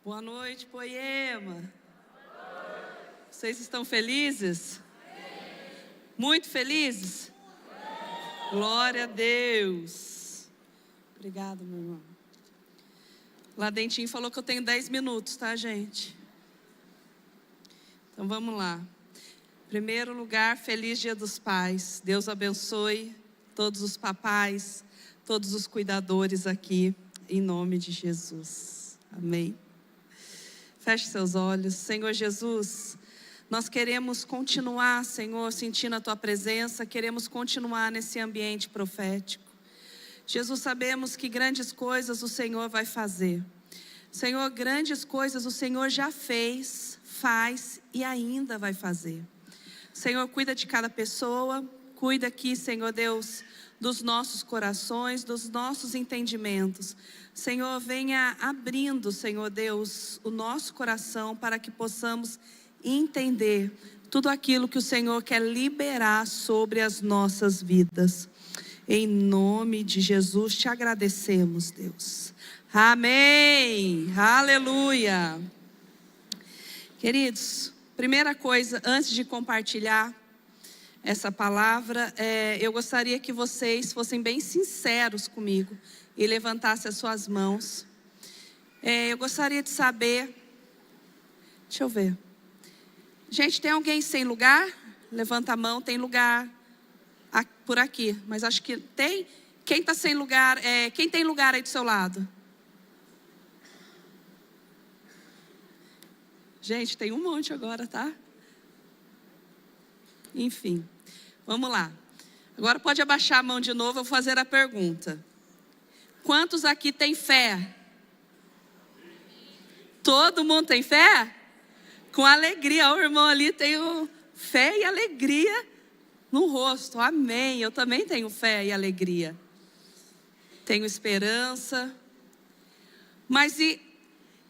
Boa noite, Poema. Vocês estão felizes? Muito felizes? Glória a Deus. Obrigada, meu irmão. Lá Dentinho falou que eu tenho 10 minutos, tá, gente? Então vamos lá. Primeiro lugar, feliz Dia dos Pais. Deus abençoe todos os papais, todos os cuidadores aqui, em nome de Jesus. Amém. Feche seus olhos. Senhor Jesus, nós queremos continuar, Senhor, sentindo a Tua presença, queremos continuar nesse ambiente profético. Jesus, sabemos que grandes coisas o Senhor vai fazer. Senhor, grandes coisas o Senhor já fez, faz e ainda vai fazer. Senhor, cuida de cada pessoa, cuida aqui, Senhor Deus, dos nossos corações, dos nossos entendimentos. Senhor, venha abrindo, Senhor Deus, o nosso coração para que possamos entender tudo aquilo que o Senhor quer liberar sobre as nossas vidas. Em nome de Jesus, te agradecemos, Deus. Amém. Aleluia. Queridos, primeira coisa, antes de compartilhar essa palavra, eu gostaria que vocês fossem bem sinceros comigo e levantassem as suas mãos. Eu gostaria de saber, deixa eu ver. Gente, tem alguém sem lugar? Levanta a mão, tem lugar por aqui, mas acho que tem. Quem está sem lugar, quem tem lugar aí do seu lado? Gente, tem um monte agora, tá? Enfim, vamos lá. Agora pode abaixar a mão de novo, eu vou fazer a pergunta. Quantos aqui tem fé? Todo mundo tem fé? Com alegria, o irmão ali tem fé e alegria no rosto. Amém, eu também tenho fé e alegria. Tenho esperança. Mas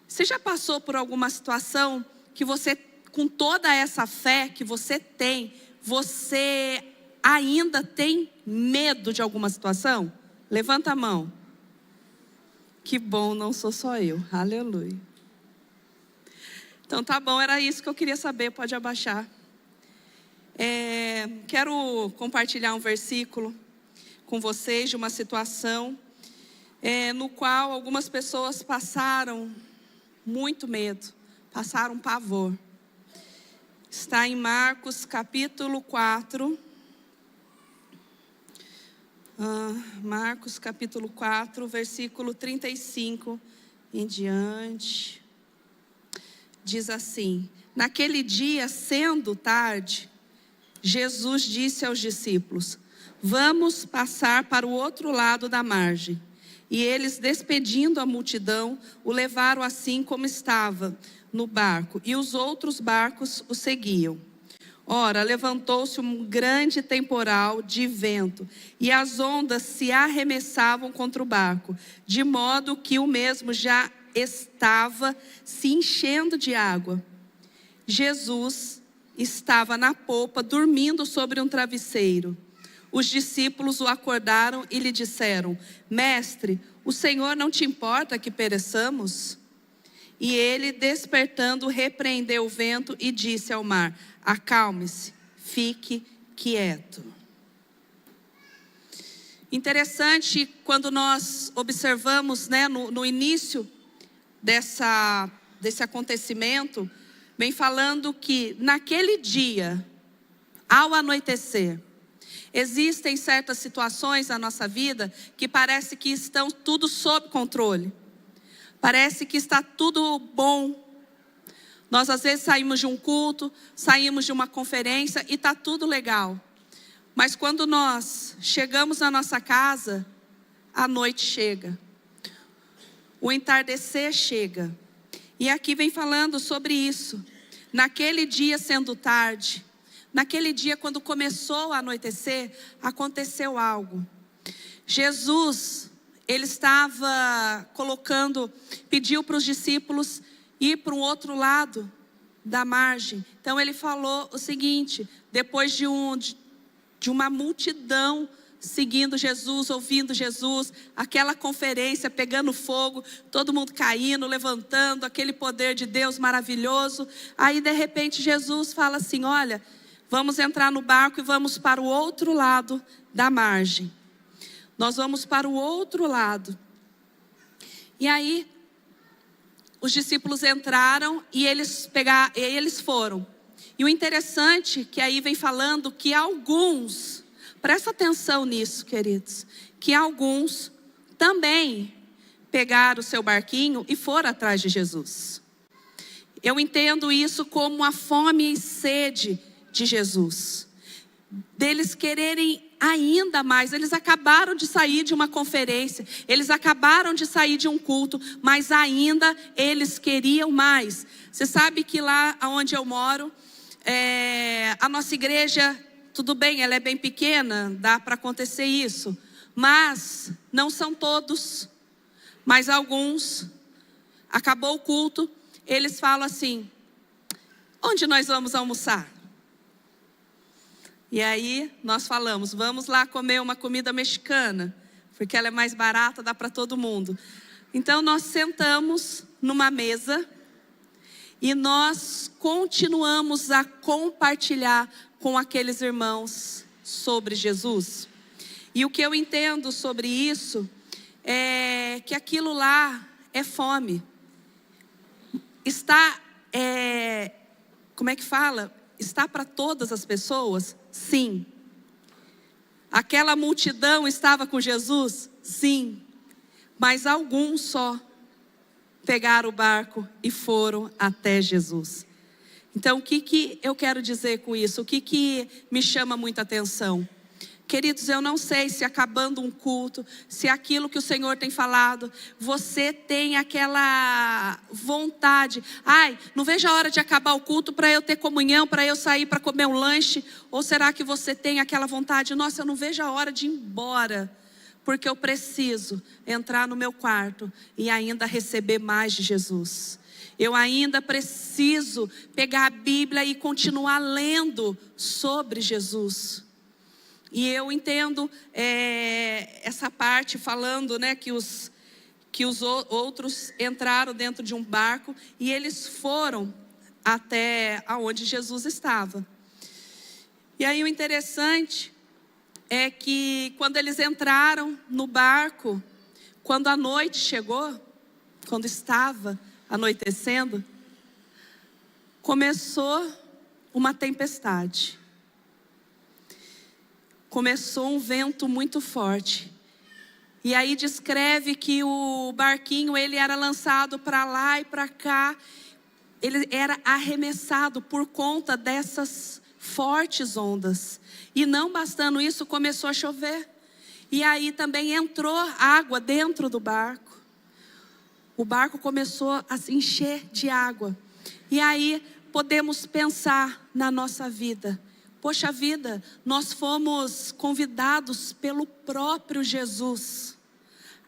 você já passou por alguma situação que você, com toda essa fé que você tem, você ainda tem medo de alguma situação? Levanta a mão. Que bom, não sou só eu. Aleluia. Então tá bom, era isso que eu queria saber, pode abaixar. Quero compartilhar um versículo com vocês de uma situação no qual algumas pessoas passaram muito medo, passaram pavor. Está em Marcos capítulo 4. Marcos capítulo 4, versículo 35 em diante. Diz assim: naquele dia, sendo tarde, Jesus disse aos discípulos: vamos passar para o outro lado da margem. E eles, despedindo a multidão, o levaram assim como estava no barco, e os outros barcos o seguiam. Ora, levantou-se um grande temporal de vento, e as ondas se arremessavam contra o barco, de modo que o mesmo já estava se enchendo de água. Jesus estava na popa, dormindo sobre um travesseiro. Os discípulos o acordaram e lhe disseram: Mestre, o Senhor não te importa que pereçamos? E ele, despertando, repreendeu o vento e disse ao mar: acalme-se, fique quieto. Interessante quando nós observamos, no início desse acontecimento, vem falando que naquele dia, ao anoitecer, existem certas situações na nossa vida que parece que estão tudo sob controle. Parece que está tudo bom. Nós às vezes saímos de um culto, saímos de uma conferência e está tudo legal. Mas quando nós chegamos na nossa casa, a noite chega. O entardecer chega. E aqui vem falando sobre isso. Naquele dia, sendo tarde, naquele dia quando começou a anoitecer, aconteceu algo. Jesus, ele estava pediu para os discípulos ir para o outro lado da margem. Então ele falou o seguinte: depois de uma multidão seguindo Jesus, ouvindo Jesus, aquela conferência pegando fogo, todo mundo caindo, levantando, aquele poder de Deus maravilhoso. Aí de repente Jesus fala assim: olha, vamos entrar no barco e vamos para o outro lado da margem. Nós vamos para o outro lado. E aí os discípulos entraram e eles foram. E o interessante que aí vem falando que alguns, presta atenção nisso, queridos, que alguns também pegaram o seu barquinho e foram atrás de Jesus. Eu entendo isso como a fome e sede de Jesus, deles quererem ainda mais. Eles acabaram de sair de uma conferência, eles acabaram de sair de um culto, mas ainda eles queriam mais. Você sabe que lá onde eu moro, a nossa igreja, tudo bem, ela é bem pequena, dá para acontecer isso, mas não são todos, mas alguns, acabou o culto, eles falam assim: onde nós vamos almoçar? E aí nós falamos: vamos lá comer uma comida mexicana, porque ela é mais barata, dá para todo mundo. Então nós sentamos numa mesa e nós continuamos a compartilhar com aqueles irmãos sobre Jesus. E o que eu entendo sobre isso é que aquilo lá é fome. Está, como é que fala? Está para todas as pessoas? Sim. Aquela multidão estava com Jesus? Sim. Mas alguns só pegaram o barco e foram até Jesus. Então o que eu quero dizer com isso? O que me chama muita atenção? Queridos, eu não sei se acabando um culto, se aquilo que o Senhor tem falado, você tem aquela vontade: ai, não vejo a hora de acabar o culto para eu ter comunhão, para eu sair para comer um lanche. Ou será que você tem aquela vontade: nossa, eu não vejo a hora de ir embora, porque eu preciso entrar no meu quarto e ainda receber mais de Jesus. Eu ainda preciso pegar a Bíblia e continuar lendo sobre Jesus. E eu entendo essa parte falando, né, que os outros entraram dentro de um barco e eles foram até aonde Jesus estava. E aí o interessante é que quando eles entraram no barco, quando a noite chegou, quando estava anoitecendo, começou uma tempestade. Começou um vento muito forte. E aí descreve que o barquinho, ele era lançado para lá e para cá. Ele era arremessado por conta dessas fortes ondas. E não bastando isso, começou a chover. E aí também entrou água dentro do barco. O barco começou a se encher de água. E aí podemos pensar na nossa vida. Poxa vida, nós fomos convidados pelo próprio Jesus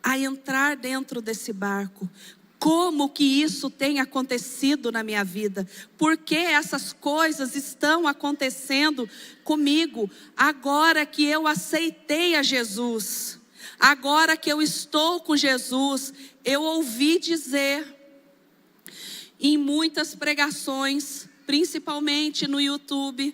a entrar dentro desse barco. Como que isso tem acontecido na minha vida? Por que essas coisas estão acontecendo comigo? Agora que eu aceitei a Jesus, agora que eu estou com Jesus, eu ouvi dizer em muitas pregações, principalmente no YouTube,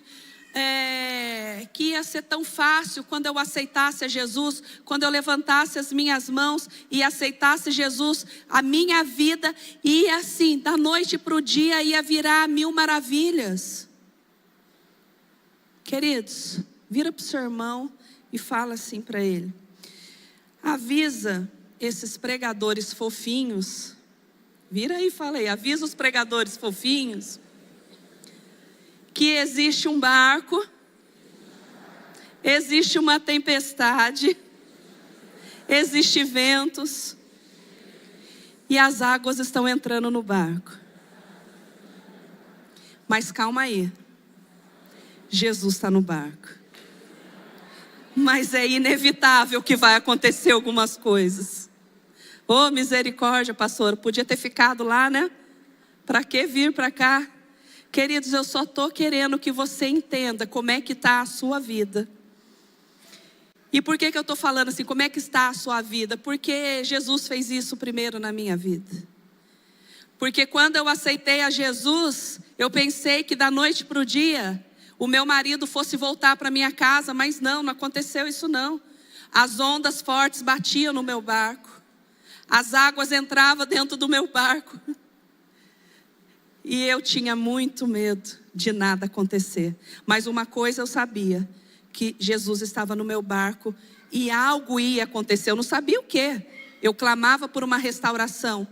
que ia ser tão fácil quando eu aceitasse a Jesus, quando eu levantasse as minhas mãos e aceitasse Jesus, a minha vida ia assim, da noite para o dia, ia virar 1000 maravilhas. Queridos, vira para o seu irmão e fala assim para ele: avisa esses pregadores fofinhos, vira aí e fala aí, avisa os pregadores fofinhos, que existe um barco, existe uma tempestade, existe ventos, e as águas estão entrando no barco. Mas calma aí, Jesus está no barco. Mas é inevitável que vai acontecer algumas coisas. Oh, misericórdia, pastor, podia ter ficado lá, né? Para que vir para cá? Queridos, eu só estou querendo que você entenda como é que está a sua vida. E por que eu estou falando assim? Como é que está a sua vida? Porque Jesus fez isso primeiro na minha vida. Porque quando eu aceitei a Jesus, eu pensei que da noite para o dia, o meu marido fosse voltar para minha casa, mas não aconteceu isso não. As ondas fortes batiam no meu barco. As águas entravam dentro do meu barco. E eu tinha muito medo de nada acontecer. Mas uma coisa eu sabia, que Jesus estava no meu barco e algo ia acontecer. Eu não sabia o quê. Eu clamava por uma restauração.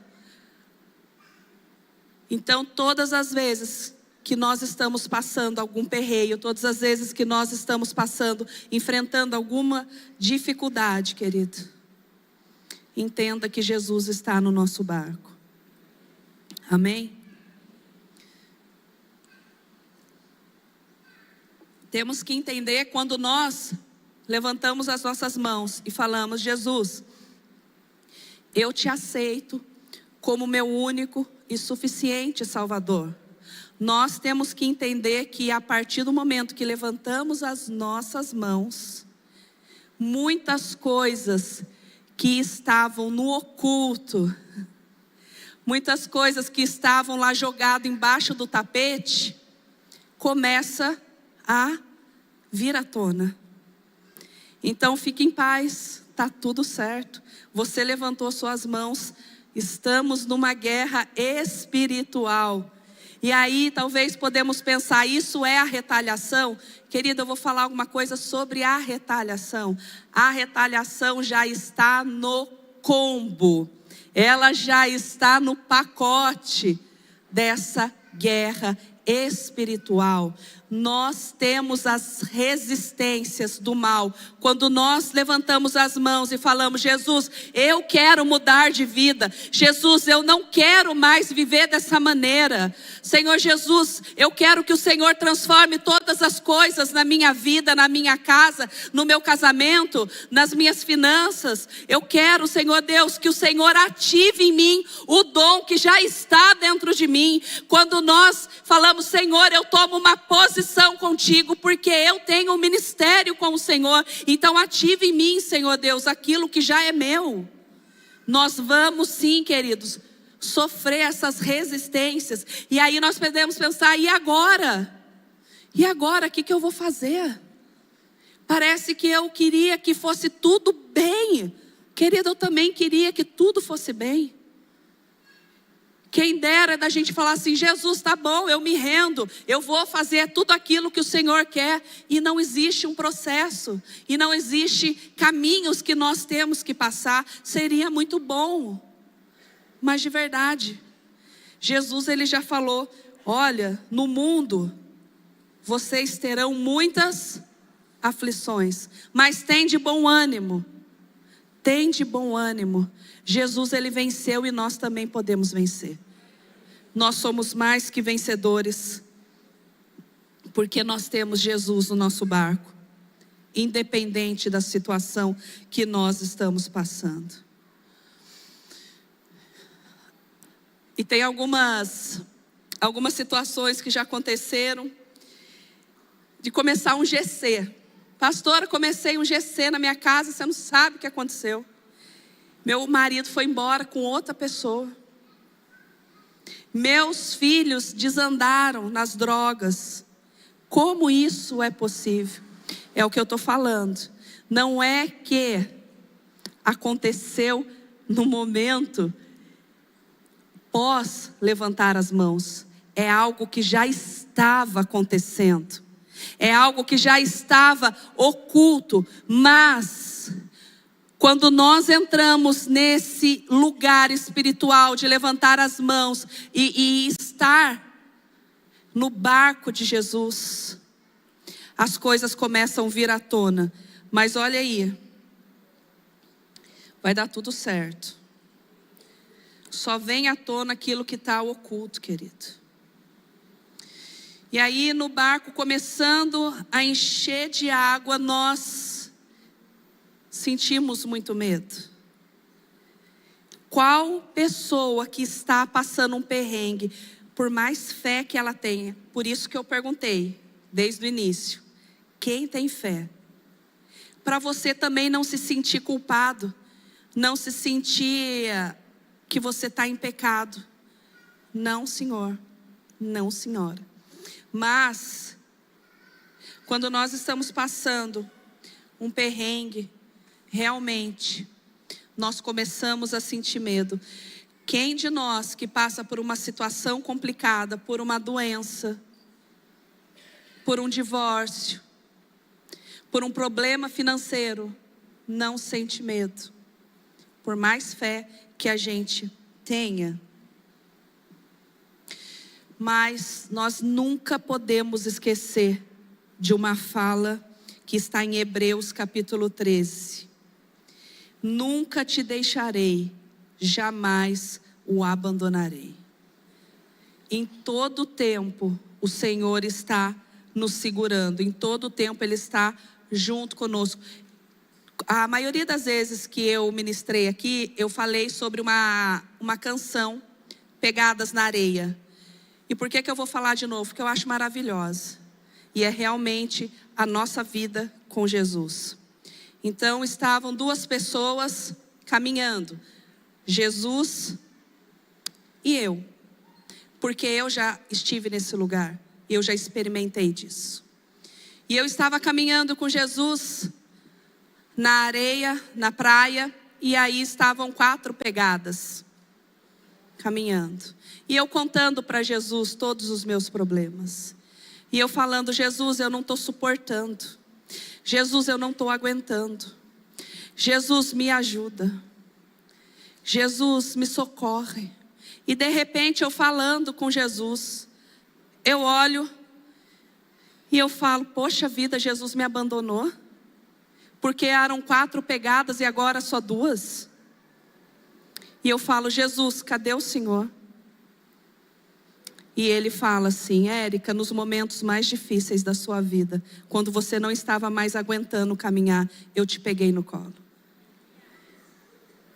Então, todas as vezes que nós estamos passando algum perreio, todas as vezes que nós estamos enfrentando alguma dificuldade, querido, entenda que Jesus está no nosso barco. Amém? Temos que entender quando nós levantamos as nossas mãos e falamos: Jesus, eu te aceito como meu único e suficiente Salvador. Nós temos que entender que a partir do momento que levantamos as nossas mãos, muitas coisas que estavam no oculto, muitas coisas que estavam lá jogadas embaixo do tapete, começa a vir à tona. Então fique em paz, está tudo certo. Você levantou suas mãos, estamos numa guerra espiritual. E aí talvez podemos pensar, isso é a retaliação? Querida, eu vou falar alguma coisa sobre a retaliação. A retaliação já está no combo. Ela já está no pacote dessa guerra espiritual. Nós temos as resistências do mal. Quando nós levantamos as mãos e falamos: Jesus, eu quero mudar de vida. Jesus, eu não quero mais viver dessa maneira. Senhor Jesus, eu quero que o Senhor transforme todas as coisas na minha vida, na minha casa, no meu casamento, nas minhas finanças. Eu quero, Senhor Deus, que o Senhor ative em mim o dom que já está dentro de mim. Quando nós falamos: Senhor, eu tomo uma posição contigo, porque eu tenho um ministério com o Senhor, então ative em mim, Senhor Deus, aquilo que já é meu. Nós vamos sim, queridos, sofrer essas resistências. E aí nós podemos pensar: e agora? E agora, o que eu vou fazer? Parece que eu queria que fosse tudo bem. Querido, eu também queria que tudo fosse bem. Quem dera da gente falar assim: Jesus, tá bom, eu me rendo, eu vou fazer tudo aquilo que o Senhor quer. E não existe um processo, e não existe caminhos que nós temos que passar. Seria muito bom, mas de verdade, Jesus ele já falou: olha, no mundo vocês terão muitas aflições, mas tem de bom ânimo. Tem de bom ânimo. Jesus ele venceu e nós também podemos vencer. Nós somos mais que vencedores, porque nós temos Jesus no nosso barco, independente da situação que nós estamos passando. E tem algumas situações que já aconteceram, de começar um GC. Pastora, comecei um GC na minha casa, você não sabe o que aconteceu. Meu marido foi embora com outra pessoa. Meus filhos desandaram nas drogas. Como isso é possível? É o que eu estou falando. Não é que aconteceu no momento pós levantar as mãos. É algo que já estava acontecendo. É algo que já estava oculto. Mas quando nós entramos nesse lugar espiritual de levantar as mãos e estar no barco de Jesus, as coisas começam a vir à tona. Mas olha aí, vai dar tudo certo. Só vem à tona aquilo que está oculto, querido. E aí no barco começando a encher de água, nós sentimos muito medo. Qual pessoa que está passando um perrengue, por mais fé que ela tenha, por isso que eu perguntei desde o início, quem tem fé? para você também não se sentir culpado, não se sentir que você está em pecado. Não, senhor, não, senhora. Mas, quando nós estamos passando um perrengue, realmente, nós começamos a sentir medo. Quem de nós que passa por uma situação complicada, por uma doença, por um divórcio, por um problema financeiro, não sente medo? Por mais fé que a gente tenha. Mas nós nunca podemos esquecer de uma fala que está em Hebreus capítulo 13. Nunca te deixarei, jamais o abandonarei. Em todo tempo o Senhor está nos segurando, em todo tempo Ele está junto conosco. A maioria das vezes que eu ministrei aqui, eu falei sobre uma canção, Pegadas na Areia. E por que eu vou falar de novo? Porque eu acho maravilhosa. E é realmente a nossa vida com Jesus. Então estavam duas pessoas caminhando, Jesus e eu. Porque eu já estive nesse lugar, eu já experimentei disso. E eu estava caminhando com Jesus na areia, na praia, e aí estavam 4 pegadas caminhando. E eu contando para Jesus todos os meus problemas. E eu falando: Jesus, eu não estou suportando. Jesus, eu não estou aguentando. Jesus, me ajuda. Jesus, me socorre. E de repente eu falando com Jesus, eu olho e eu falo: poxa vida, Jesus me abandonou? Porque eram 4 pegadas e agora só 2. E eu falo: Jesus, cadê o Senhor? E Ele fala assim: Érica, nos momentos mais difíceis da sua vida, quando você não estava mais aguentando caminhar, eu te peguei no colo.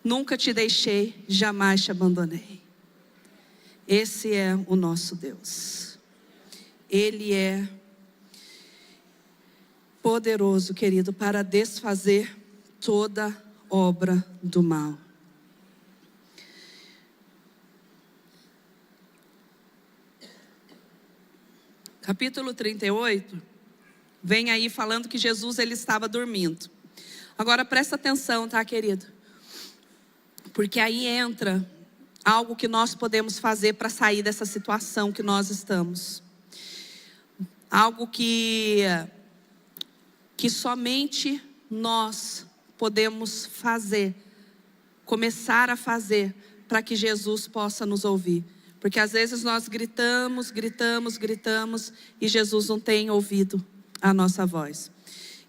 Nunca te deixei, jamais te abandonei. Esse é o nosso Deus. Ele é poderoso, querido, para desfazer toda obra do mal. Capítulo 38, vem aí falando que Jesus ele estava dormindo. Agora presta atenção, tá, querido? Porque aí entra algo que nós podemos fazer para sair dessa situação que nós estamos. Algo que somente nós podemos fazer, começar a fazer, para que Jesus possa nos ouvir. Porque às vezes nós gritamos e Jesus não tem ouvido a nossa voz.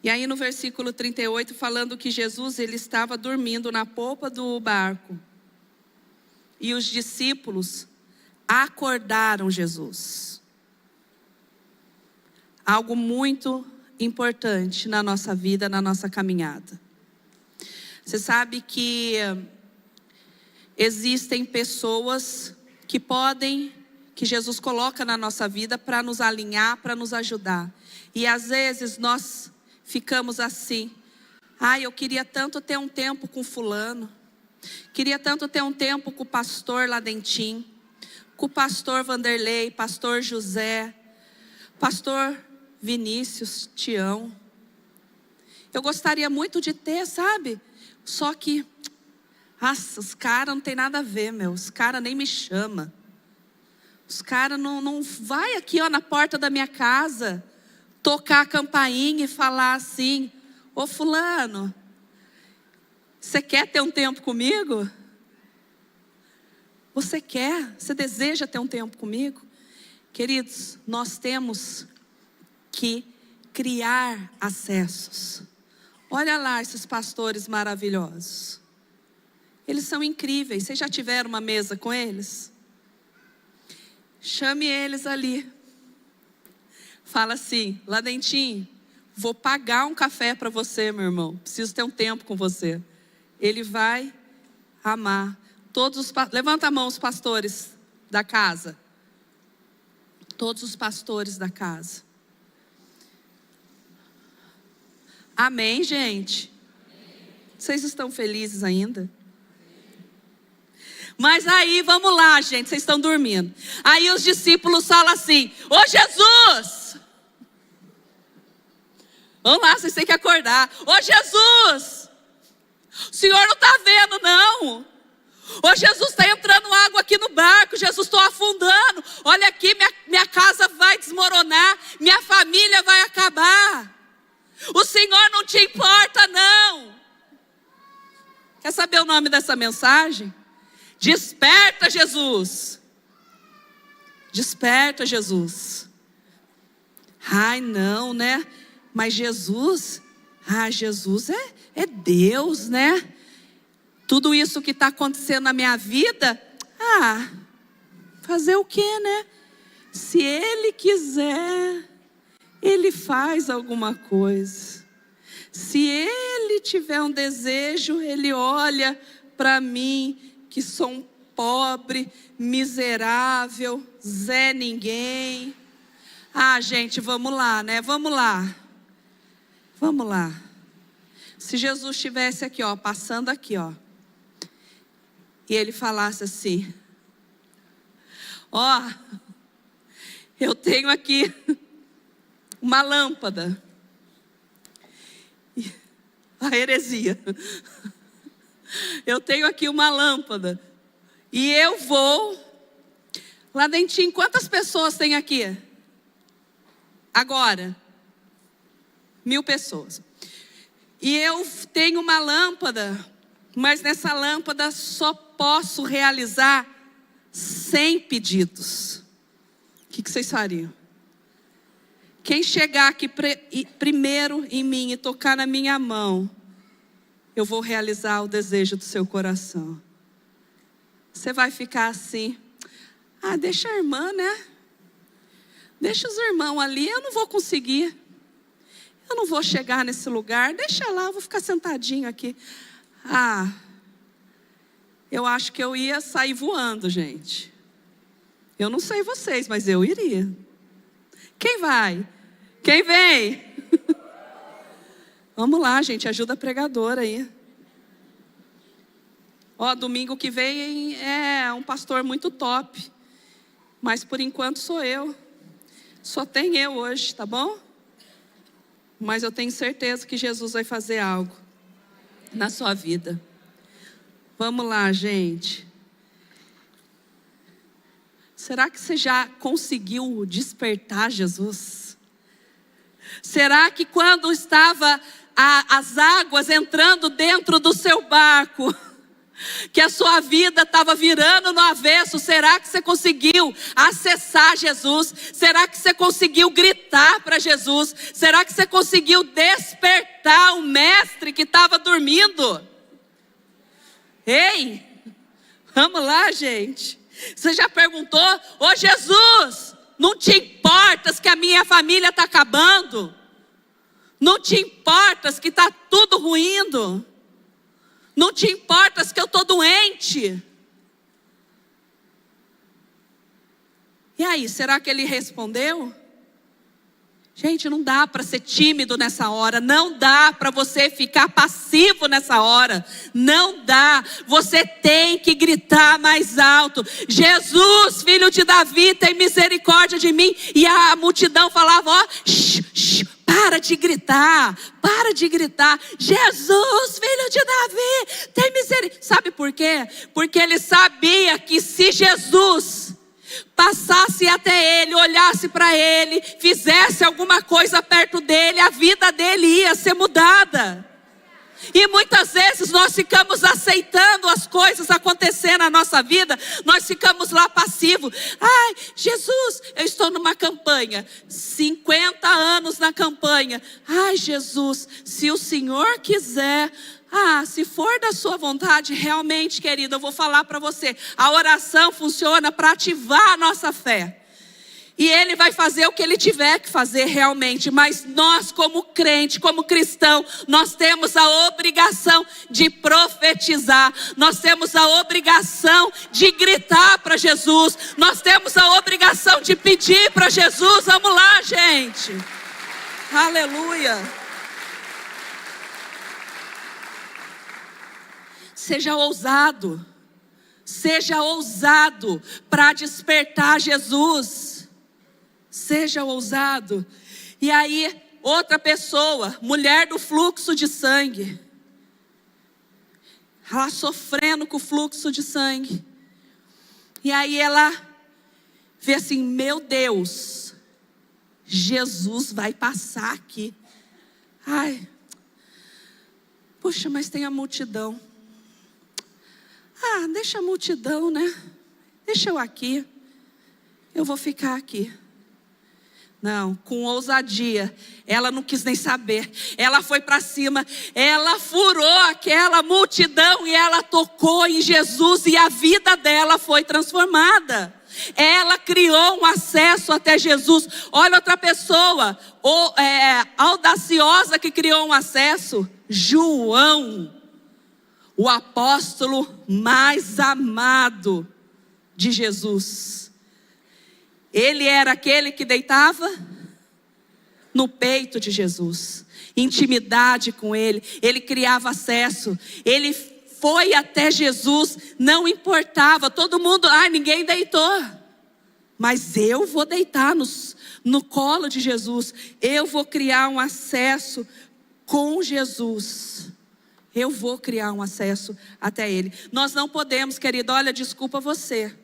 E aí no versículo 38, falando que Jesus ele estava dormindo na polpa do barco. E os discípulos acordaram Jesus. Algo muito importante na nossa vida, na nossa caminhada. Você sabe que existem pessoas que Jesus coloca na nossa vida para nos alinhar, para nos ajudar. E às vezes nós ficamos assim: eu queria tanto ter um tempo com fulano, queria tanto ter um tempo com o pastor Ladentim, com o pastor Vanderlei, pastor José, pastor Vinícius, Tião. Eu gostaria muito de ter, sabe? Só que os caras não tem nada a ver, meu. Os caras nem me chamam. Os caras não vai aqui na porta da minha casa tocar a campainha e falar assim: ô fulano, você quer ter um tempo comigo? Você quer? Você deseja ter um tempo comigo? Queridos, nós temos que criar acessos. Olha lá esses pastores maravilhosos. Eles são incríveis. Vocês já tiveram uma mesa com eles? Chame eles ali. Fala assim: Ladentim, vou pagar um café para você, meu irmão. Preciso ter um tempo com você. Ele vai amar. Levanta a mão os pastores da casa. Todos os pastores da casa. Amém, gente? Vocês estão felizes ainda? Mas aí, vamos lá, gente, vocês estão dormindo. Aí os discípulos falam assim: ô Jesus! Vamos lá, vocês têm que acordar. Ô Jesus! O Senhor não está vendo, não. Ô Jesus, está entrando água aqui no barco. Jesus, estou afundando. Olha aqui, minha casa vai desmoronar. Minha família vai acabar. O Senhor não te importa, não. Quer saber o nome dessa mensagem? Desperta, Jesus. Desperta, Jesus. Ai, não, né? Mas Jesus, Jesus é Deus, né? Tudo isso que está acontecendo na minha vida, fazer o quê, né? Se Ele quiser, Ele faz alguma coisa. Se Ele tiver um desejo, Ele olha para mim, que sou um pobre, miserável, Zé ninguém. Gente, vamos lá, né? Vamos lá. Vamos lá. Se Jesus estivesse aqui, ó, passando aqui, ó, e Ele falasse assim: ó, eu tenho aqui uma lâmpada. A heresia. Eu tenho aqui uma lâmpada. E eu vou. Lá dentro, quantas pessoas tem aqui? Agora? 1000 pessoas. E eu tenho uma lâmpada. Mas nessa lâmpada só posso realizar 100 pedidos. O que vocês fariam? Quem chegar aqui primeiro em mim e tocar na minha mão, eu vou realizar o desejo do seu coração. Você vai ficar assim: deixa a irmã, né? Deixa os irmãos ali, eu não vou conseguir. Eu não vou chegar nesse lugar, deixa lá, eu vou ficar sentadinho aqui. Eu acho que eu ia sair voando, gente. Eu não sei vocês, mas eu iria. Quem vai? Quem vem? Vamos lá, gente, ajuda a pregadora aí. Domingo que vem é um pastor muito top. Mas por enquanto sou eu. Só tem eu hoje, tá bom? Mas eu tenho certeza que Jesus vai fazer algo na sua vida. Vamos lá, gente. Será que você já conseguiu despertar Jesus? Será que quando estava as águas entrando dentro do seu barco, que a sua vida estava virando no avesso, será que você conseguiu acessar Jesus? Será que você conseguiu gritar para Jesus? Será que você conseguiu despertar o mestre que estava dormindo? Ei, vamos lá, gente. Você já perguntou: ô Jesus, não te importas que a minha família está acabando? Não te importas que está tudo ruindo? Não te importas que eu estou doente? E aí, será que ele respondeu? Gente, não dá para ser tímido nessa hora. Não dá para você ficar passivo nessa hora. Não dá. Você tem que gritar mais alto: Jesus, filho de Davi, tem misericórdia de mim. E a multidão falava: para de gritar, para de gritar. Jesus, filho de Davi, tem misericórdia. Sabe por quê? Porque ele sabia que se Jesus passasse até ele, olhasse para ele, fizesse alguma coisa perto dele, a vida dele ia ser mudada. E muitas vezes nós ficamos aceitando as coisas acontecer na nossa vida, nós ficamos lá passivos. Jesus, eu estou numa campanha, 50 anos na campanha. Jesus, se o Senhor quiser, se for da sua vontade, realmente, querida, eu vou falar para você, a oração funciona para ativar a nossa fé. E Ele vai fazer o que Ele tiver que fazer realmente. Mas nós, como crente, como cristão, nós temos a obrigação de profetizar. Nós temos a obrigação de gritar para Jesus. Nós temos a obrigação de pedir para Jesus. Vamos lá, gente. Aleluia. Seja ousado. Seja ousado para despertar Jesus. Seja ousado. E aí, outra pessoa, mulher do fluxo de sangue. Ela sofrendo com o fluxo de sangue. E aí ela vê assim, meu Deus, Jesus vai passar aqui. Ai, poxa, mas tem a multidão. Ah, deixa a multidão, né? Deixa eu aqui. Eu vou ficar aqui. Não, com ousadia, ela não quis nem saber. Ela foi para cima, ela furou aquela multidão e ela tocou em Jesus e a vida dela foi transformada. Ela criou um acesso até Jesus. Olha outra pessoa, audaciosa que criou um acesso. João, o apóstolo mais amado de Jesus. Ele era aquele que deitava no peito de Jesus, intimidade com ele, ele criava acesso, ele foi até Jesus, não importava, todo mundo, ninguém deitou, mas eu vou deitar no colo de Jesus, eu vou criar um acesso com Jesus, eu vou criar um acesso até ele. Nós não podemos, querido, olha, desculpa você,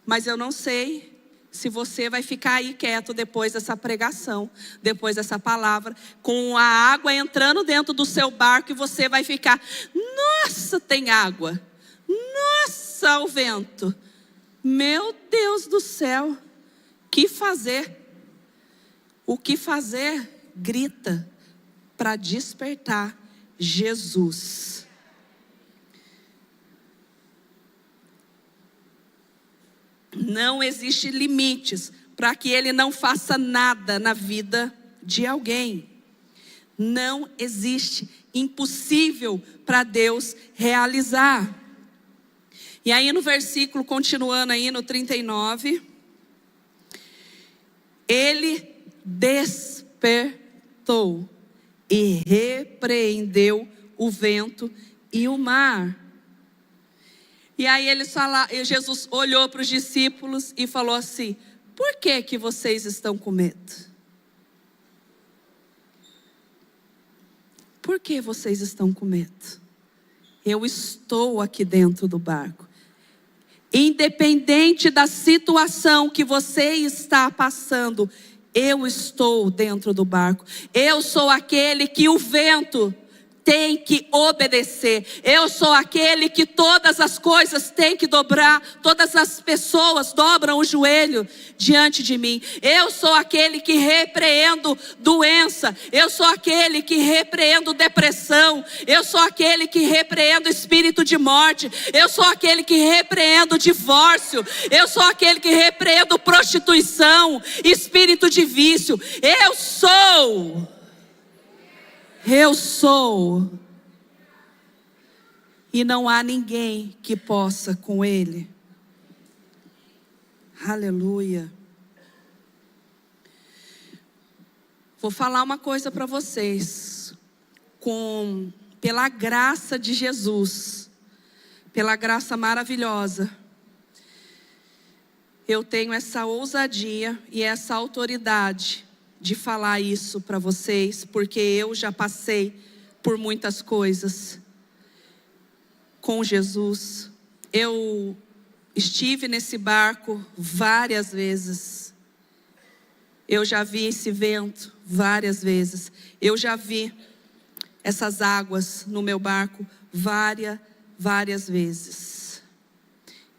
mas eu não sei se você vai ficar aí quieto depois dessa pregação, depois dessa palavra, com a água entrando dentro do seu barco e você vai ficar, nossa, tem água, nossa, o vento, meu Deus do céu, que fazer? O que fazer? Grita para despertar Jesus. Não existe limites para que Ele não faça nada na vida de alguém. Não existe impossível para Deus realizar. E aí no versículo, continuando aí no 39, Ele despertou e repreendeu o vento e o mar. E aí Jesus olhou para os discípulos e falou assim, por que vocês estão com medo? Por que vocês estão com medo? Eu estou aqui dentro do barco. Independente da situação que você está passando, eu estou dentro do barco. Eu sou aquele que o vento tem que obedecer. Eu sou aquele que todas as coisas tem que dobrar, todas as pessoas dobram o joelho diante de mim. Eu sou aquele que repreendo doença, eu sou aquele que repreendo depressão, eu sou aquele que repreendo espírito de morte, eu sou aquele que repreendo divórcio, eu sou aquele que repreendo prostituição, espírito de vício. Eu sou. E não há ninguém que possa com Ele. Aleluia. Vou falar uma coisa para vocês. Pela graça de Jesus, pela graça maravilhosa, eu tenho essa ousadia e essa autoridade de falar isso para vocês, porque eu já passei por muitas coisas com Jesus. Eu estive nesse barco várias vezes. Eu já vi esse vento várias vezes. Eu já vi essas águas no meu barco várias vezes.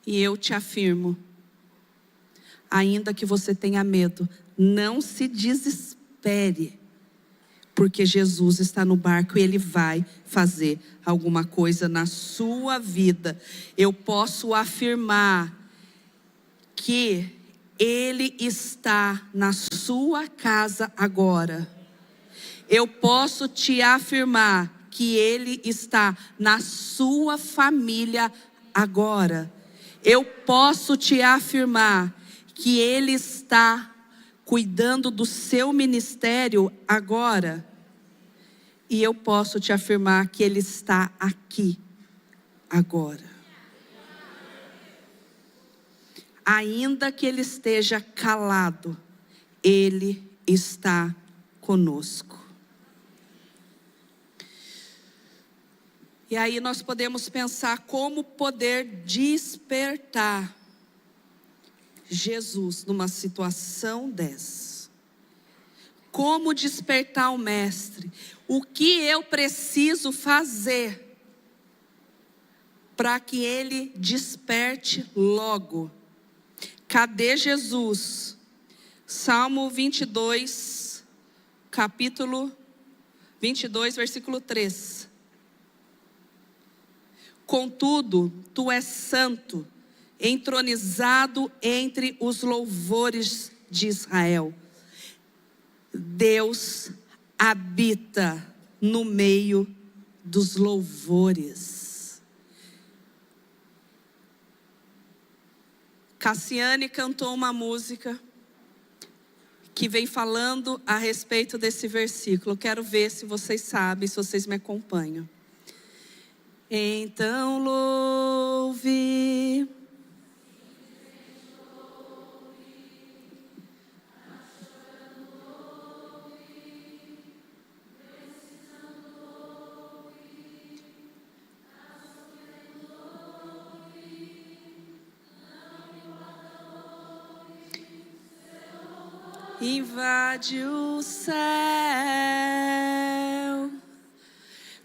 E eu te afirmo, ainda que você tenha medo, não se desespere, porque Jesus está no barco e Ele vai fazer alguma coisa na sua vida. Eu posso afirmar que Ele está na sua casa agora. Eu posso te afirmar que Ele está na sua família agora. Eu posso te afirmar que Ele está cuidando do seu ministério agora. E eu posso te afirmar que Ele está aqui agora. Ainda que ele esteja calado, ele está conosco. E aí nós podemos pensar como poder despertar Jesus numa situação dessa. Como despertar o mestre? O que eu preciso fazer para que ele desperte logo? Cadê Jesus? Salmo 22, capítulo 22, versículo 3. Contudo, tu és santo, entronizado entre os louvores de Israel. Deus habita no meio dos louvores. Cassiane cantou uma música que vem falando a respeito desse versículo. Eu quero ver se vocês sabem, se vocês me acompanham. Então louve, invade o céu.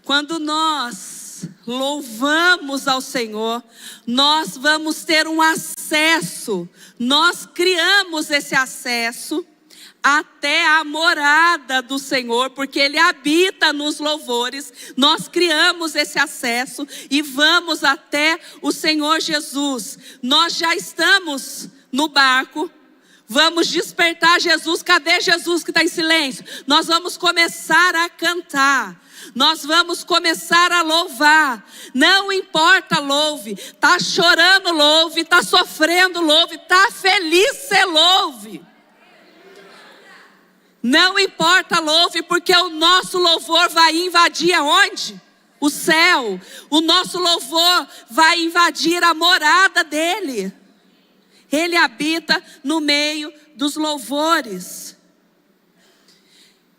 Quando nós louvamos ao Senhor, nós vamos ter um acesso, nós criamos esse acesso até a morada do Senhor, porque Ele habita nos louvores. Nós criamos esse acesso e vamos até o Senhor Jesus. Nós já estamos no barco. Vamos despertar Jesus. Cadê Jesus que está em silêncio? Nós vamos começar a cantar. Nós vamos começar a louvar. Não importa, louve. Está chorando, louve. Está sofrendo, louve. Está feliz, você louve. Não importa, louve, porque o nosso louvor vai invadir aonde? O céu. O nosso louvor vai invadir a morada dele. Ele habita no meio dos louvores.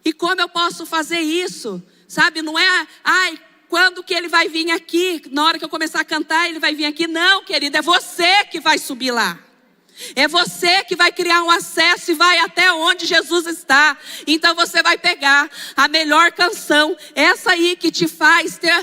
E como eu posso fazer isso? Sabe, não é, quando que ele vai vir aqui? Na hora que eu começar a cantar, ele vai vir aqui. Não, querido, é você que vai subir lá. É você que vai criar um acesso e vai até onde Jesus está. Então você vai pegar a melhor canção, essa aí que te faz ter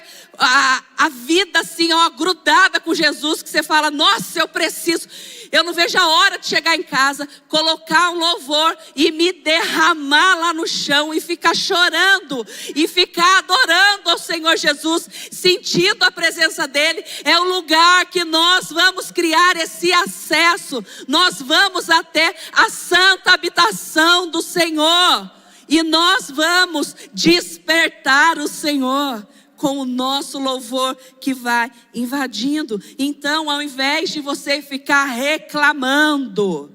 a vida assim, ó, grudada com Jesus, que você fala, nossa, eu preciso. Eu não vejo a hora de chegar em casa, colocar um louvor e me derramar lá no chão e ficar chorando e ficar adorando ao Senhor Jesus, sentindo a presença dEle. É o lugar que nós vamos criar esse acesso. Nós vamos até a santa habitação do Senhor e nós vamos despertar o Senhor com o nosso louvor que vai invadindo. Então, ao invés de você ficar reclamando,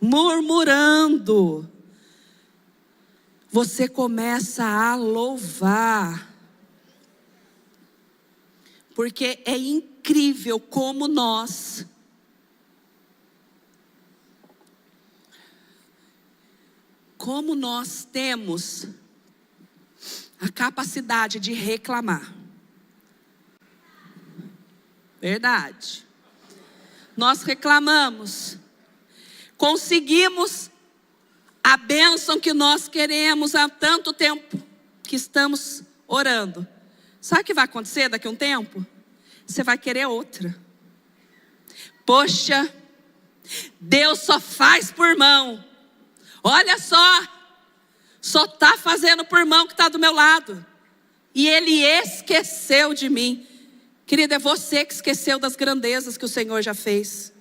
murmurando, você começa a louvar. Porque é incrível como nós temos a capacidade de reclamar. Verdade. Nós reclamamos. Conseguimos a bênção que nós queremos há tanto tempo que estamos orando. Sabe o que vai acontecer daqui a um tempo? Você vai querer outra. Poxa, Deus só faz por mão. Olha só está fazendo por mão que está do meu lado. E Ele esqueceu de mim. Querida, é você que esqueceu das grandezas que o Senhor já fez.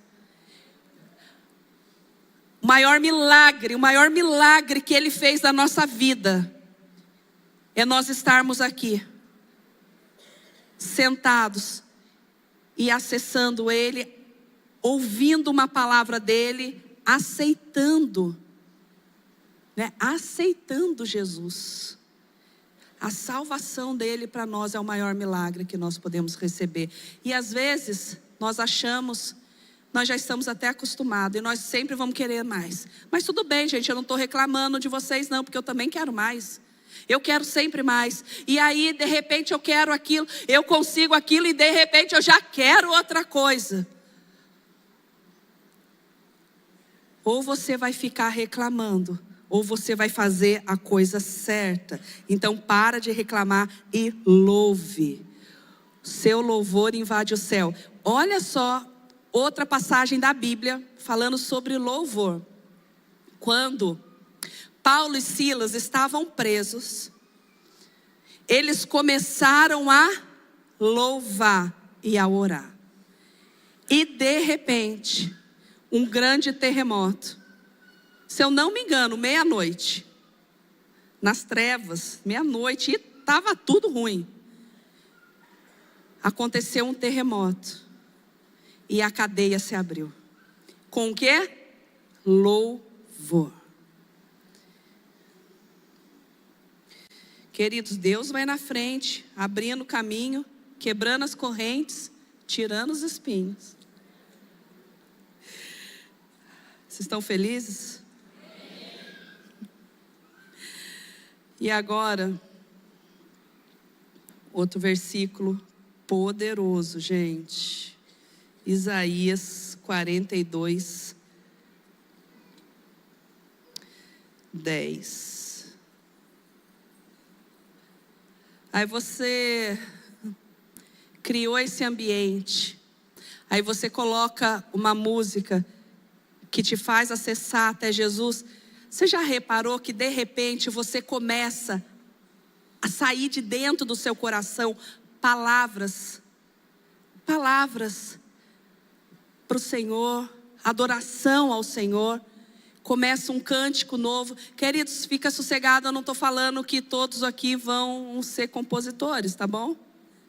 O maior milagre que Ele fez na nossa vida é nós estarmos aqui, sentados e acessando Ele, ouvindo uma palavra dEle, aceitando Jesus, A salvação dele para nós é o maior milagre que nós podemos receber. E às vezes nós achamos, nós já estamos até acostumados e nós sempre vamos querer mais. Mas tudo bem, gente, eu não estou reclamando de vocês não, porque eu também quero mais. Eu quero sempre mais. E aí, de repente, eu quero aquilo, eu consigo aquilo e de repente eu já quero outra coisa. Ou você vai ficar reclamando, ou você vai fazer a coisa certa. Então para de reclamar e louve. Seu louvor invade o céu. Olha só, outra passagem da Bíblia falando sobre louvor. Quando Paulo e Silas estavam presos, eles começaram a louvar e a orar. E de repente, um grande terremoto. Se eu não me engano, meia-noite, nas trevas, meia-noite, e estava tudo ruim. Aconteceu um terremoto e a cadeia se abriu. Com o quê? Louvor. Queridos, Deus vai na frente, abrindo o caminho, quebrando as correntes, tirando os espinhos. Vocês estão felizes? E agora, outro versículo poderoso, gente. Isaías 42, 10. Aí você criou esse ambiente. Aí você coloca uma música que te faz acessar até Jesus. Você já reparou que de repente você começa a sair de dentro do seu coração palavras para o Senhor, adoração ao Senhor, começa um cântico novo. Queridos, fica sossegado, eu não estou falando que todos aqui vão ser compositores, tá bom?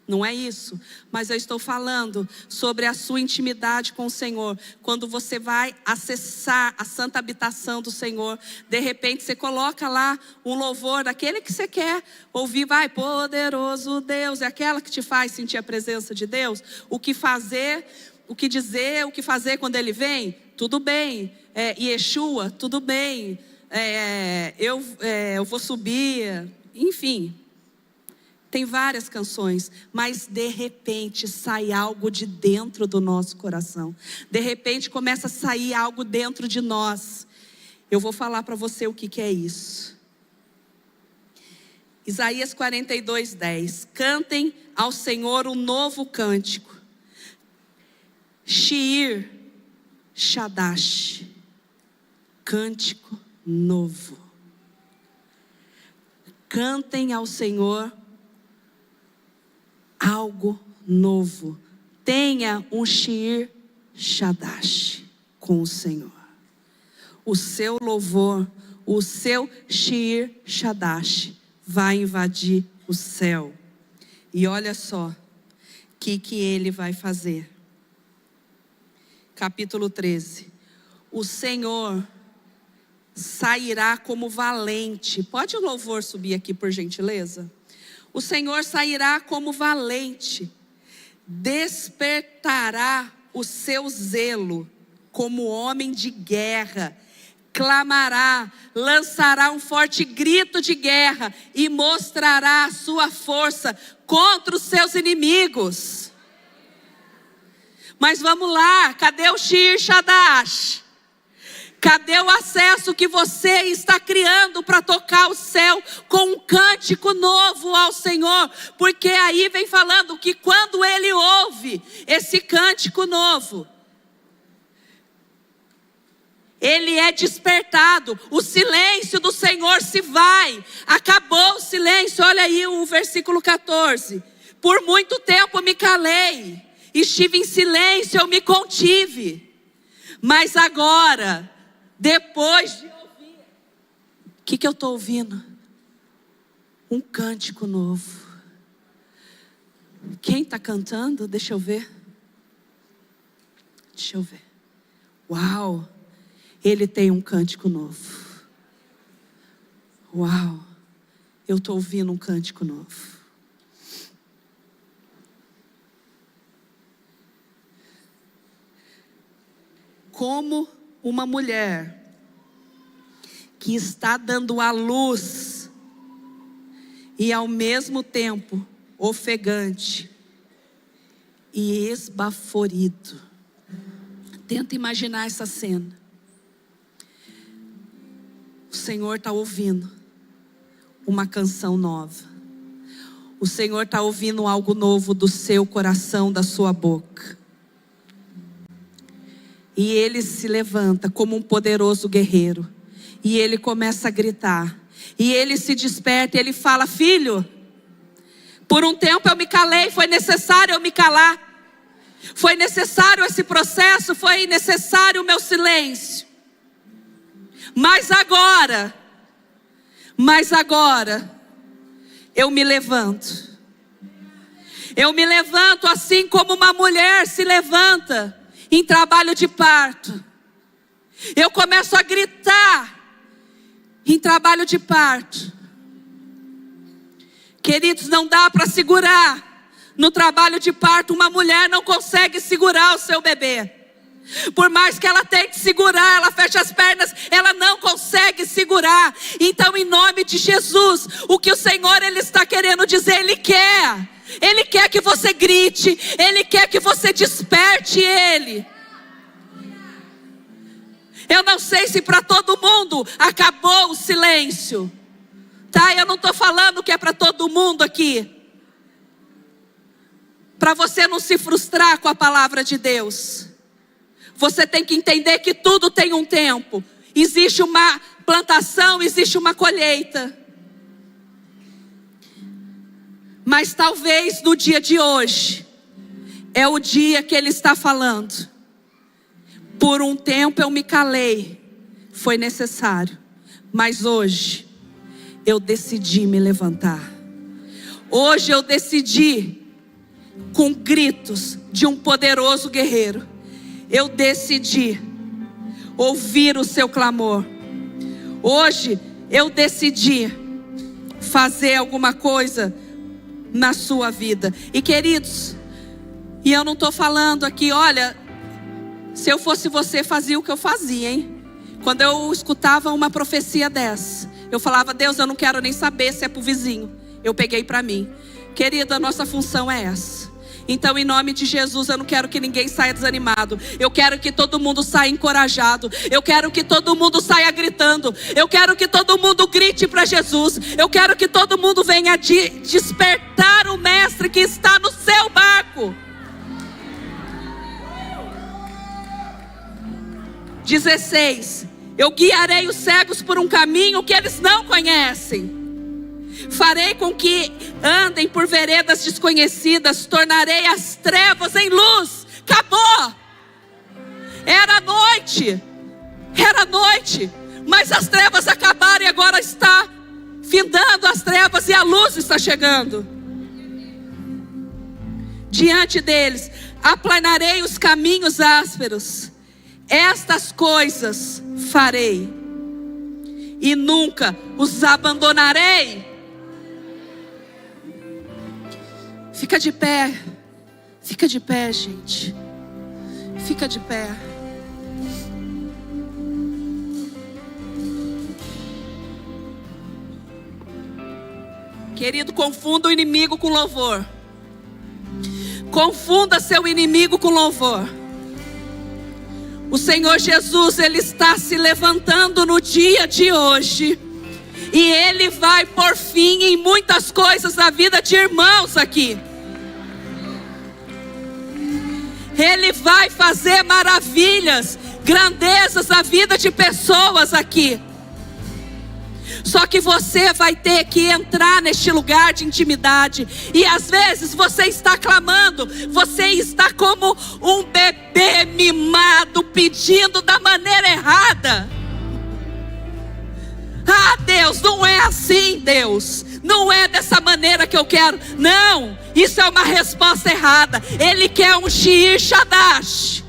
Não é isso, mas eu estou falando sobre a sua intimidade com o Senhor. Quando você vai acessar a santa habitação do Senhor, de repente você coloca lá um louvor daquele que você quer ouvir. Vai, poderoso Deus, é aquela que te faz sentir a presença de Deus. O que fazer, o que dizer, o que fazer quando Ele vem, tudo bem. Yeshua, tudo bem. Eu vou subir, enfim. Tem várias canções, mas de repente sai algo de dentro do nosso coração. De repente começa a sair algo dentro de nós. Eu vou falar para você o que é isso. Isaías 42, 10. Cantem ao Senhor um novo cântico. Shir Shadash. Cântico novo. Cantem ao Senhor algo novo. Tenha um Shir Shadash com o Senhor. O seu louvor, o seu Shir Shadash vai invadir o céu. E olha só o que ele vai fazer. Capítulo 13. O Senhor sairá como valente. Pode o louvor subir aqui, por gentileza? O Senhor sairá como valente, despertará o seu zelo como homem de guerra, clamará, lançará um forte grito de guerra e mostrará a sua força contra os seus inimigos. Mas vamos lá, cadê o Shir Shadash? Cadê o acesso que você está criando para tocar o céu com um cântico novo ao Senhor? Porque aí vem falando que quando ele ouve esse cântico novo, ele é despertado, o silêncio do Senhor se vai, acabou o silêncio. Olha aí o versículo 14. Por muito tempo me calei, estive em silêncio, eu me contive, mas agora, depois de ouvir, o que eu estou ouvindo? Um cântico novo. Quem está cantando? Deixa eu ver. Uau! Ele tem um cântico novo. Uau! eu estou ouvindo um cântico novo. Como uma mulher que está dando à luz e ao mesmo tempo ofegante e esbaforido. Tenta imaginar essa cena. O Senhor está ouvindo uma canção nova. O Senhor está ouvindo algo novo do seu coração, da sua boca. E ele se levanta como um poderoso guerreiro. E ele começa a gritar. E ele se desperta e ele fala: filho, por um tempo eu me calei, foi necessário eu me calar. Foi necessário esse processo, foi necessário o meu silêncio. Mas agora, eu me levanto. Eu me levanto assim como uma mulher se levanta em trabalho de parto. Eu começo a gritar em trabalho de parto. Queridos, não dá para segurar. No trabalho de parto, uma mulher não consegue segurar o seu bebê. Por mais que ela tente segurar, ela fecha as pernas, ela não consegue segurar. Então, em nome de Jesus, o que o Senhor Ele está querendo dizer, Ele quer que você grite, Ele quer que você desperte Ele. Eu não sei se para todo mundo acabou o silêncio, tá? Eu não estou falando que é para todo mundo aqui, para você não se frustrar com a palavra de Deus. Você tem que entender que tudo tem um tempo. Existe uma plantação, existe uma colheita. Mas talvez no dia de hoje é o dia que Ele está falando. Por um tempo eu me calei, foi necessário. Mas hoje eu decidi me levantar. Hoje eu decidi, com gritos de um poderoso guerreiro, eu decidi ouvir o seu clamor. Hoje eu decidi fazer alguma coisa na sua vida. E queridos, e eu não estou falando aqui, olha, se eu fosse você, fazia o que eu fazia, hein? Quando eu escutava uma profecia dessa, eu falava: Deus, eu não quero nem saber se é para o vizinho. Eu peguei para mim. Querido, a nossa função é essa. Então, em nome de Jesus, eu não quero que ninguém saia desanimado. Eu quero que todo mundo saia encorajado. Eu quero que todo mundo saia gritando. Eu quero que todo mundo grite para Jesus. Eu quero que todo mundo venha despertar o mestre que está no seu barco. 16. Eu guiarei os cegos por um caminho que eles não conhecem. Farei com que andem por veredas desconhecidas. Tornarei as trevas em luz. Acabou. Era noite. Mas as trevas acabaram e agora está findando as trevas e a luz está chegando. Diante deles aplanarei os caminhos ásperos. Estas coisas farei e nunca os abandonarei. Fica de pé, gente. Fica de pé. Querido, confunda o inimigo com louvor. Confunda seu inimigo com louvor. O Senhor Jesus, Ele está se levantando no dia de hoje. E Ele vai pôr fim em muitas coisas na vida de irmãos aqui. Ele vai fazer maravilhas, grandezas na vida de pessoas aqui. Só que você vai ter que entrar neste lugar de intimidade. E às vezes você está clamando, você está como um bebê mimado, pedindo da maneira errada. Ah, Deus, não é assim, Deus. Não é dessa maneira que eu quero. Não, isso é uma resposta errada. Ele quer um Shir Shadash.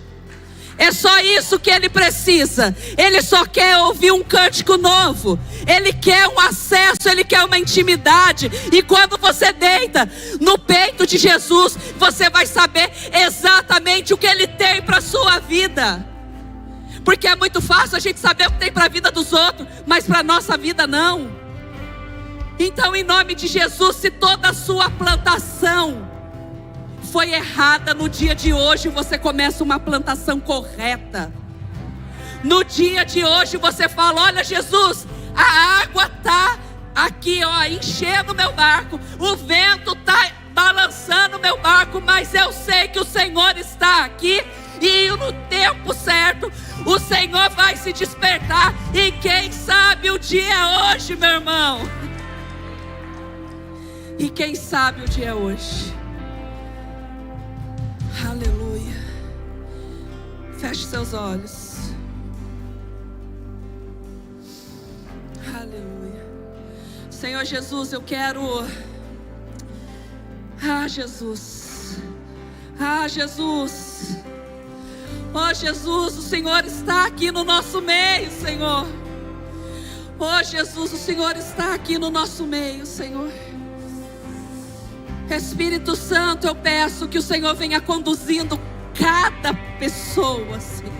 É só isso que ele precisa. Ele só quer ouvir um cântico novo. Ele quer um acesso, Ele quer uma intimidade. E quando você deita no peito de Jesus, você vai saber exatamente o que Ele tem para a sua vida. Porque é muito fácil a gente saber o que tem para a vida dos outros, mas para a nossa vida não. Então, em nome de Jesus, se toda a sua plantação foi errada, no dia de hoje você começa uma plantação correta. No dia de hoje você fala: olha, Jesus, a água está aqui, ó, enchendo o meu barco, o vento está balançando o meu barco, mas eu sei que o Senhor está aqui, e no tempo certo o Senhor vai se despertar. E quem sabe o dia é hoje, meu irmão. E quem sabe o dia é hoje. Aleluia. Feche seus olhos. Aleluia. Senhor Jesus, eu quero... Jesus. Jesus. Oh, Jesus, o Senhor está aqui no nosso meio, Senhor. Oh, Jesus, o Senhor está aqui no nosso meio, Senhor. Espírito Santo, eu peço que o Senhor venha conduzindo cada pessoa, Senhor.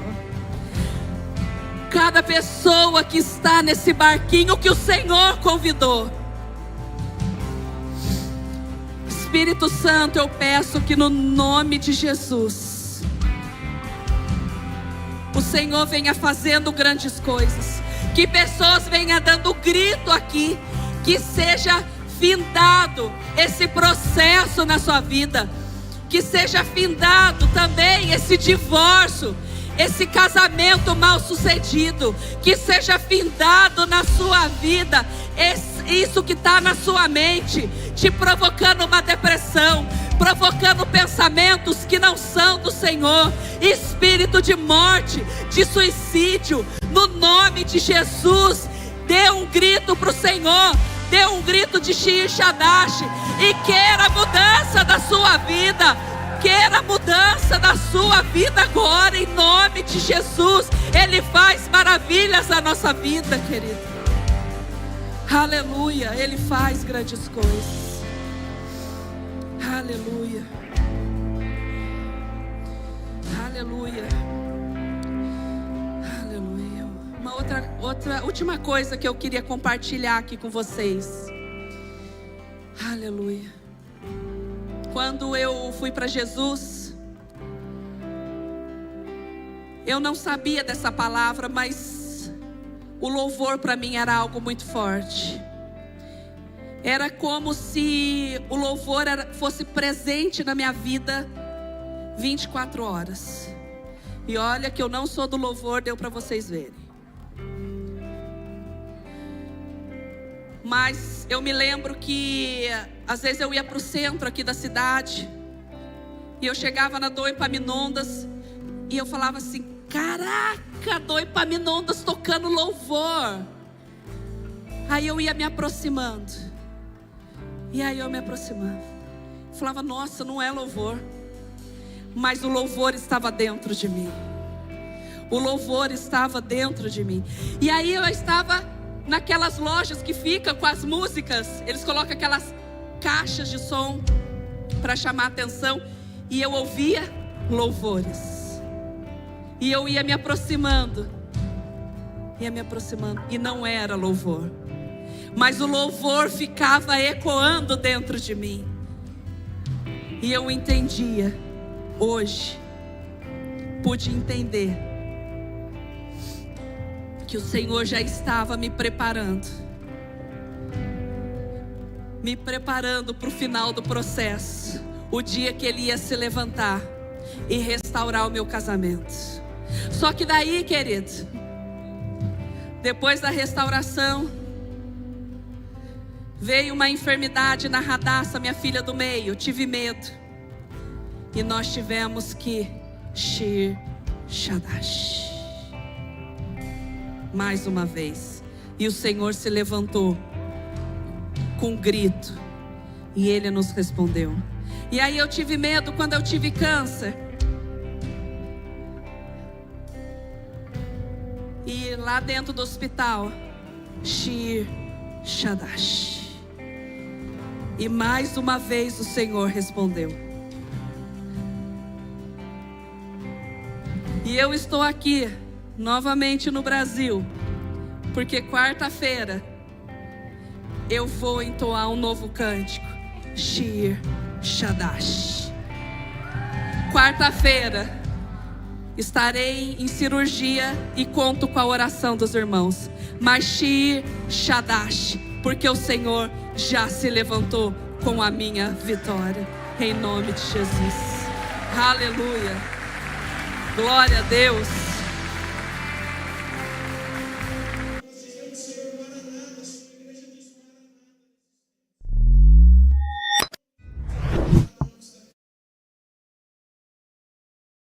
Cada pessoa que está nesse barquinho que o Senhor convidou. Espírito Santo, eu peço que no nome de Jesus, o Senhor venha fazendo grandes coisas. Que pessoas venham dando grito aqui. Que seja findado esse processo na sua vida. Que seja findado também esse divórcio, esse casamento mal sucedido. Que seja findado na sua vida isso que está na sua mente, te provocando uma depressão, provocando pensamentos que não são do Senhor, espírito de morte, de suicídio. No nome de Jesus, dê um grito para o Senhor, dê um grito de Shadash, e queira a mudança da sua vida. Queira a mudança da sua vida agora, em nome de Jesus. Ele faz maravilhas na nossa vida, querido. Aleluia, Ele faz grandes coisas. Aleluia. Aleluia. Aleluia. Uma outra última coisa que eu queria compartilhar aqui com vocês. Aleluia. Quando eu fui para Jesus, eu não sabia dessa palavra, mas o louvor para mim era algo muito forte. Era como se o louvor fosse presente na minha vida 24 horas. E olha que eu não sou do louvor, deu para vocês verem. Mas eu me lembro que às vezes eu ia para o centro aqui da cidade, e eu chegava na Dom Epaminondas, e eu falava assim: caraca, Dom Epaminondas tocando louvor. Aí eu ia me aproximando, e aí eu me aproximava, falava: nossa, não é louvor. Mas o louvor estava dentro de mim. O louvor estava dentro de mim. E aí eu estava naquelas lojas que ficam com as músicas, eles colocam aquelas caixas de som para chamar a atenção, e eu ouvia louvores. E eu ia me aproximando, e não era louvor, mas o louvor ficava ecoando dentro de mim. E eu entendia, hoje pude entender que o Senhor já estava me preparando para o final do processo, o dia que Ele ia se levantar e restaurar o meu casamento. Só que daí, querido, depois da restauração, veio uma enfermidade na Radassa, minha filha do meio. Eu tive medo, e nós tivemos que Shir Shadash mais uma vez. E o Senhor se levantou com um grito, e Ele nos respondeu. E aí eu tive medo quando eu tive câncer. E lá dentro do hospital, Shir Shadash. E mais uma vez o Senhor respondeu. E eu estou aqui novamente no Brasil, porque quarta-feira eu vou entoar um novo cântico, Shir Shadash. Quarta-feira estarei em cirurgia e conto com a oração dos irmãos, mas Shir Shadash, porque o Senhor já se levantou com a minha vitória, em nome de Jesus. Aleluia, glória a Deus.